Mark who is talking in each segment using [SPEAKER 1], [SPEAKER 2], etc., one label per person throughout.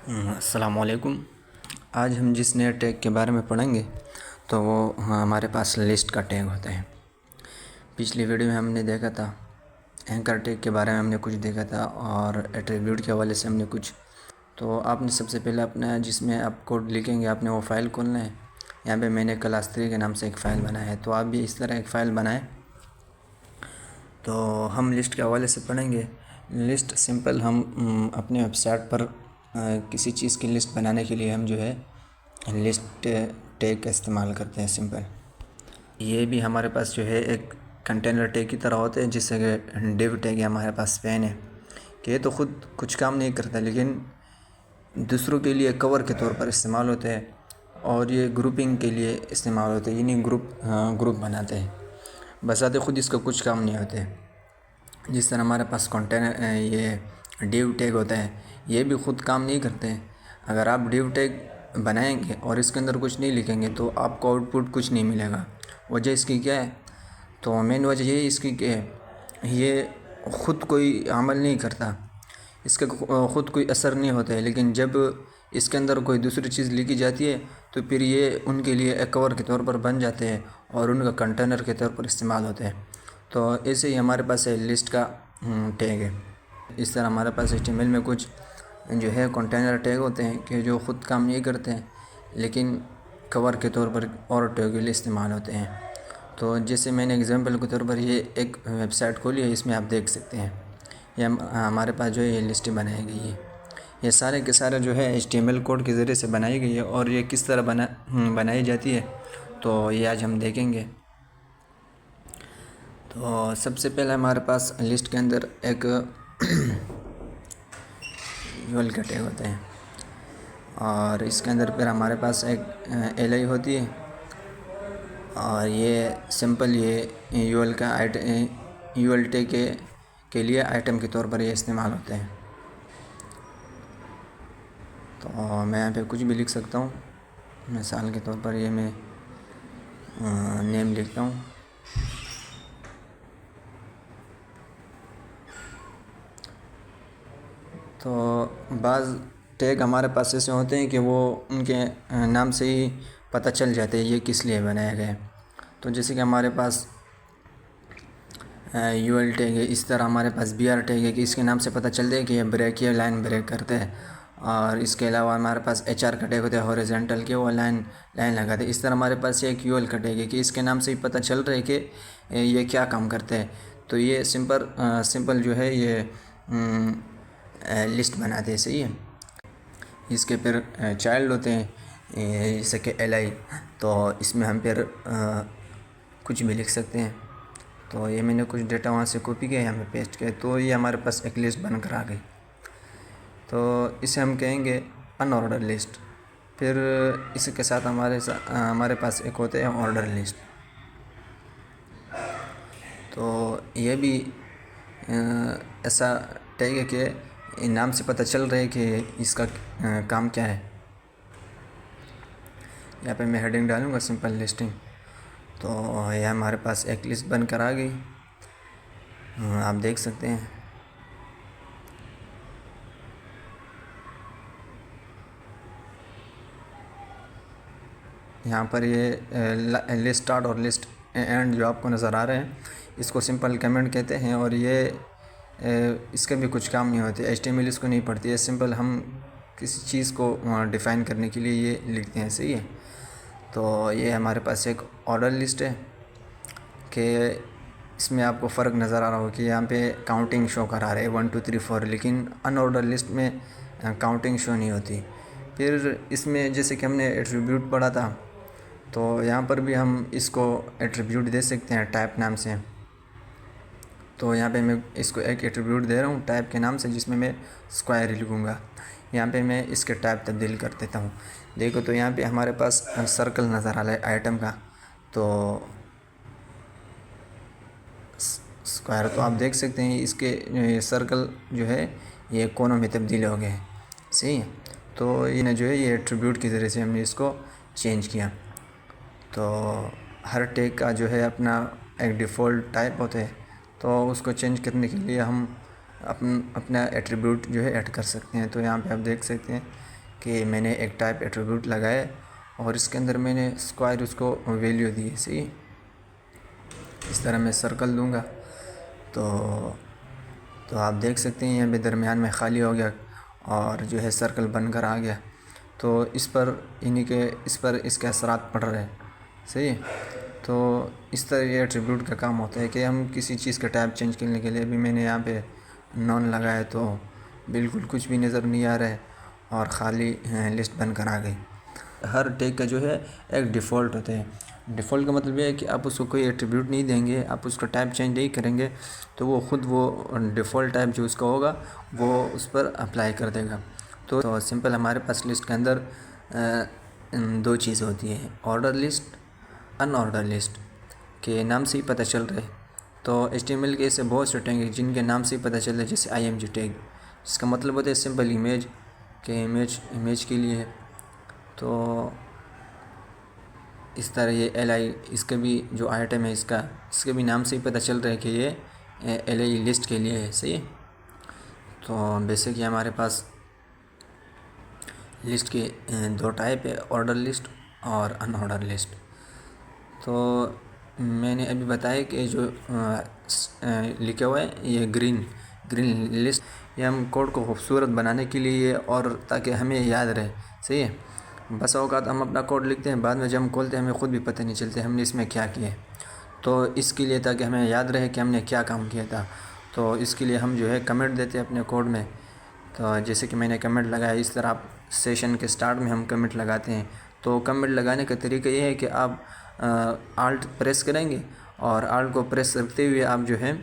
[SPEAKER 1] السلام علیکم۔ آج ہم جس نئے ٹیگ کے بارے میں پڑھیں گے تو وہ ہمارے پاس لسٹ کا ٹیگ ہوتا ہے۔ پچھلی ویڈیو میں ہم نے دیکھا تھا اینکر ٹیگ کے بارے میں، ہم نے کچھ دیکھا تھا، اور ایٹریبیوٹ کے حوالے سے ہم نے کچھ۔ تو آپ نے سب سے پہلے اپنا جس میں آپ کوڈ لکھیں گے، آپ نے وہ فائل کھولنا ہے۔ یہاں پہ میں نے کلاس 3 کے نام سے ایک فائل بنایا ہے، تو آپ بھی اس طرح ایک فائل بنائیں۔ تو ہم لسٹ کے حوالے سے پڑھیں گے۔ لسٹ سمپل، ہم اپنے ویب سائٹ پر کسی چیز کی لسٹ بنانے کے لیے ہم جو ہے لسٹ ٹیگ کا استعمال کرتے ہیں۔ سمپل یہ بھی ہمارے پاس جو ہے ایک کنٹینر ٹیگ کی طرح ہوتے ہیں، جس سے کہ ڈیو ٹیگ ہمارے پاس پین ہے کہ یہ تو خود کچھ کام نہیں کرتا، لیکن دوسروں کے لیے کور کے طور پر استعمال ہوتے ہیں، اور یہ گروپنگ کے لیے استعمال ہوتے ہیں، یعنی گروپ بناتے ہیں، بذات خود اس کا کچھ کام نہیں ہوتے۔ جس طرح ہمارے پاس کنٹینر یہ ڈیو ٹیگ ہوتا ہے، یہ بھی خود کام نہیں کرتے ہیں۔ اگر آپ ڈیو ٹیگ بنائیں گے اور اس کے اندر کچھ نہیں لکھیں گے تو آپ کو آؤٹ پٹ کچھ نہیں ملے گا۔ وجہ اس کی کیا ہے؟ تو مین وجہ یہ اس کی کہ یہ خود کوئی عمل نہیں کرتا، اس کا خود کوئی اثر نہیں ہوتا ہے، لیکن جب اس کے اندر کوئی دوسری چیز لکھی جاتی ہے تو پھر یہ ان کے لیے ایک کور کے طور پر بن جاتے ہیں اور ان کا کنٹینر کے طور پر استعمال ہوتے ہیں۔ تو ایسے ہی ہمارے پاس لسٹ کا ٹیگ ہے۔ اس طرح ہمارے پاس HTML میں کچھ جو ہے کنٹینر ٹیگ ہوتے ہیں کہ جو خود کام نہیں کرتے ہیں، لیکن کور کے طور پر اور ٹیگ کے لیے استعمال ہوتے ہیں۔ تو جیسے میں نے اگزامپل کے طور پر یہ ایک ویب سائٹ کھولی ہے، اس میں آپ دیکھ سکتے ہیں یہ ہمارے پاس جو ہے یہ لسٹ بنائی گئی ہے۔ یہ سارے کے سارے جو ہے HTML کوڈ کے ذریعے سے بنائی گئی ہے، اور یہ کس طرح بنائی جاتی ہے تو یہ آج ہم دیکھیں گے۔ تو سب سے پہلے ہمارے پاس لسٹ کے اندر ایک UL کا ٹیگ ہوتا ہے، اور اس کے اندر پھر ہمارے پاس ایک LI ہوتی ہے، اور یہ سمپل یہ UL کا UL ٹیگ کے لیے آئٹم کے طور پر یہ استعمال ہوتے ہیں۔ تو میں یہاں پہ کچھ بھی لکھ سکتا ہوں، مثال کے طور پر یہ میں نیم لکھتا ہوں۔ تو بعض ٹیگ ہمارے پاس ایسے ہوتے ہیں کہ وہ ان کے نام سے ہی پتہ چل جاتے ہیں یہ کس لیے بنایا گیا ہے۔ تو جیسے کہ ہمارے پاس UL ٹیگ ہے، اس طرح ہمارے پاس BR ٹیگ ہے کہ اس کے نام سے پتہ چلتا ہے کہ یہ بریک یا لائن بریک کرتے ہیں، اور اس کے علاوہ ہمارے پاس HR کا ٹیگ ہوتا ہے ہاریزونٹل کے، وہ لائن لگاتے ہیں۔ اس طرح ہمارے پاس ایک UL کا ٹیگ ہے کہ اس کے نام سے ہی پتہ چل رہا ہے کہ یہ کیا کام کرتے ہیں۔ تو یہ سمپل جو ہے یہ لسٹ بناتے ہیں، صحیح ہے۔ اس کے پھر چائلڈ ہوتے ہیں جیسے کہ LI، تو اس میں ہم پھر کچھ بھی لکھ سکتے ہیں۔ تو یہ میں نے کچھ ڈیٹا وہاں سے کاپی کیا، یہاں پہ پیسٹ کیا، تو یہ ہمارے پاس ایک لسٹ بن کر آ گئی۔ تو اسے ہم کہیں گے ان آرڈر لسٹ۔ پھر اس کے ساتھ ہمارے پاس ایک ہوتا ہے آرڈر لسٹ۔ تو یہ بھی ایسا ٹیگ ہے کہ نام سے پتہ چل رہا ہے کہ اس کا کام کیا ہے۔ یہاں پہ میں ہیڈنگ ڈالوں گا سمپل لسٹنگ، تو یہ ہمارے پاس ایک لسٹ بن کر آ گئی، آپ دیکھ سکتے ہیں۔ یہاں پر یہ لسٹ اسٹارٹ اور لسٹ اینڈ جو آپ کو نظر آ رہے ہیں، اس کو سمپل کمنٹ کہتے ہیں، اور یہ اس کا بھی کچھ کام نہیں ہوتے، HTML اس کو نہیں پڑھتی ہے، سمپل ہم کسی چیز کو ڈیفائن کرنے کے لیے یہ لکھتے ہیں، صحیح ہے۔ تو یہ ہمارے پاس ایک آرڈر لسٹ ہے کہ اس میں آپ کو فرق نظر آ رہا ہو کہ یہاں پہ کاؤنٹنگ شو کرا رہے ہیں 1 2 3 4، لیکن ان آرڈر لسٹ میں کاؤنٹنگ شو نہیں ہوتی۔ پھر اس میں جیسے کہ ہم نے ایٹریبیوٹ پڑھا تھا، تو یہاں پر بھی ہم اس کو ایٹریبیوٹ دے سکتے ہیں ٹائپ نام سے۔ تو یہاں پہ میں اس کو ایک ایٹریبیوٹ دے رہا ہوں ٹائپ کے نام سے، جس میں اسکوائر لکھوں گا۔ یہاں پہ میں اس کے ٹائپ تبدیل کر دیتا ہوں۔ دیکھو تو یہاں پہ ہمارے پاس سرکل نظر آ رہا ہے آئٹم کا، تو اسکوائر، تو آپ دیکھ سکتے ہیں اس کے سرکل جو ہے یہ کونوں میں تبدیل ہو گئے ہیں، صحیح ہے۔ تو یہ جو ہے یہ ایٹریبیوٹ کے ذریعے سے ہم نے اس کو چینج کیا۔ تو ہر ٹیگ کا جو ہے اپنا ایک ڈیفالٹ ٹائپ ہوتا ہے، تو اس کو چینج کرنے کے لیے ہم اپنا ایٹریبیوٹ جو ہے ایڈ کر سکتے ہیں۔ تو یہاں پہ آپ دیکھ سکتے ہیں کہ میں نے ایک ٹائپ ایٹریبیوٹ لگایا اور اس کے اندر میں نے اسکوائر اس کو ویلیو دی ہے. صحیح. اس طرح میں سرکل دوں گا تو آپ دیکھ سکتے ہیں یہاں پہ درمیان میں خالی ہو گیا اور جو ہے سرکل بن کر آ گیا. تو اس پر اس کے اثرات پڑ رہے ہیں. صحیح. تو اس طرح یہ ایٹریبیوٹ کا کام ہوتا ہے کہ ہم کسی چیز کا ٹائپ چینج کرنے کے لیے ابھی میں نے یہاں پہ نون لگایا تو بالکل کچھ بھی نظر نہیں آ رہا ہے اور خالی لسٹ بن کر آ گئی. ہر ٹیگ کا جو ہے ایک ڈیفالٹ ہوتا ہے. ڈیفالٹ کا مطلب یہ ہے کہ آپ اس کو کوئی ایٹریبیوٹ نہیں دیں گے, آپ اس کا ٹائپ چینج نہیں کریں گے تو وہ خود وہ ڈیفالٹ ٹائپ جو اس کا ہوگا وہ اس پر اپلائی کر دے گا. تو سمپل ہمارے پاس لسٹ کے اندر دو چیزیں ہوتی ہیں, order list, in order list, کے نام سے ہی پتہ چل رہا ہے. تو HTML کے ایسے بہت سے ٹیگ ہیں جن کے نام سے ہی پتہ چل رہا ہے, جیسے IMG ٹیگ, جس کا مطلب ہوتا ہے سمپل امیج, کہ امیج کے لیے ہے. تو اس طرح یہ LI, اس کا بھی جو آئٹم ہے اس کے بھی نام سے ہی پتہ چل رہا ہے کہ یہ LI لسٹ کے لیے ہے. صحیح. تو بیسک یہ ہمارے پاس لسٹ کے دو ٹائپ ہے, آرڈر لسٹ اور ان آرڈر لسٹ. تو میں نے ابھی بتایا کہ جو لکھا ہوا ہے یہ گرین لسٹ, یہ ہم کوڈ کو خوبصورت بنانے کے لیے اور تاکہ ہمیں یاد رہے. صحیح ہے. بس اوقات ہم اپنا کوڈ لکھتے ہیں, بعد میں جب ہم کھولتے ہیں ہمیں خود بھی پتہ نہیں چلتے ہم نے اس میں کیا کیا ہے. تو اس کے لیے تاکہ ہمیں یاد رہے کہ ہم نے کیا کام کیا تھا, تو اس کے لیے ہم جو ہے کمنٹ دیتے ہیں اپنے کوڈ میں. تو جیسے کہ میں نے کمنٹ لگایا, اس طرح آپ سیشن کے سٹارٹ میں ہم کمنٹ لگاتے ہیں. تو کمنٹ لگانے کا طریقہ یہ ہے کہ آپ آلٹ پریس کریں گے اور آلٹ کو پریس رکھتے ہوئے آپ جو ہے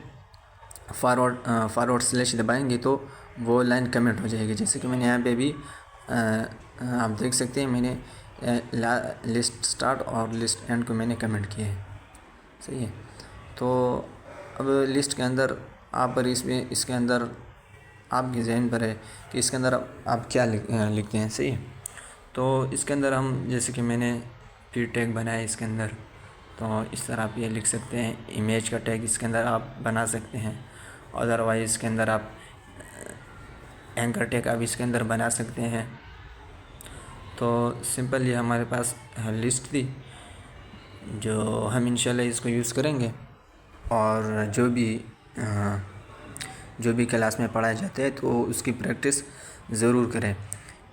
[SPEAKER 1] فارورڈ سلیش دبائیں گے تو وہ لائن کمنٹ ہو جائے گی. جیسے کہ میں نے یہاں پہ بھی آپ دیکھ سکتے ہیں میں نے لسٹ سٹارٹ اور لسٹ اینڈ کو میں نے کمنٹ کیا ہے. صحیح ہے. تو اب لسٹ کے اندر آپ پر اس کے اندر آپ کے ذہن پر ہے کہ اس کے اندر آپ کیا لکھتے ہیں. صحیح ہے. تو اس کے اندر ہم جیسے کہ میں نے پی ٹیگ بنایا اس کے اندر, تو اس طرح آپ یہ لکھ سکتے ہیں. امیج کا ٹیگ اس کے اندر آپ بنا سکتے ہیں, ادروائز اس کے اندر آپ اینکر ٹیگ آپ اس کے اندر بنا سکتے ہیں. تو سمپل یہ ہمارے پاس لسٹ تھی جو ہم انشاءاللہ اس کو یوز کریں گے, اور جو بھی کلاس میں پڑھایا جاتا ہے تو اس کی پریکٹس ضرور کریں,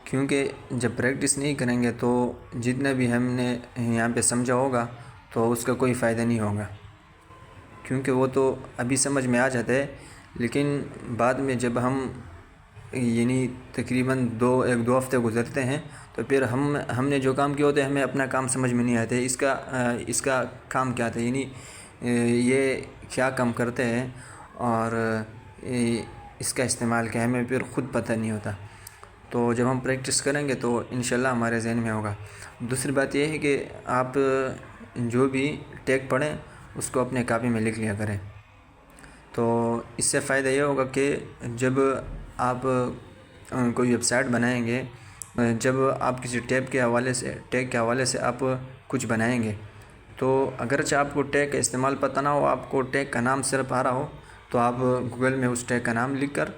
[SPEAKER 1] کیونکہ جب پریکٹس نہیں کریں گے تو جتنا بھی ہم نے یہاں پہ سمجھا ہوگا تو اس کا کوئی فائدہ نہیں ہوگا, کیونکہ وہ تو ابھی سمجھ میں آ جاتا ہے لیکن بعد میں جب ہم یعنی تقریباً ایک دو ہفتے گزرتے ہیں تو پھر ہم نے جو کام کیا ہوتا ہے ہمیں اپنا کام سمجھ میں نہیں آتا ہے اس کا کام کیا تھا, یعنی یہ کیا کام کرتے ہیں اور اس کا استعمال کیا ہے ہمیں پھر خود پتہ نہیں ہوتا. تو جب ہم پریکٹس کریں گے تو انشاءاللہ ہمارے ذہن میں ہوگا. دوسری بات یہ ہے کہ آپ جو بھی ٹیگ پڑھیں اس کو اپنے کاپی میں لکھ لیا کریں. تو اس سے فائدہ یہ ہوگا کہ جب آپ کوئی ویب سائٹ بنائیں گے, جب آپ کسی ٹیگ کے حوالے سے آپ کچھ بنائیں گے تو اگرچہ آپ کو ٹیگ کا استعمال پتہ نہ ہو, آپ کو ٹیگ کا نام صرف آ رہا ہو, تو آپ گوگل میں اس ٹیگ کا نام لکھ کر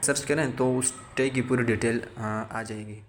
[SPEAKER 1] سرچ کریں تو اس ٹیگ کی پوری ڈیٹیل آ جائے گی.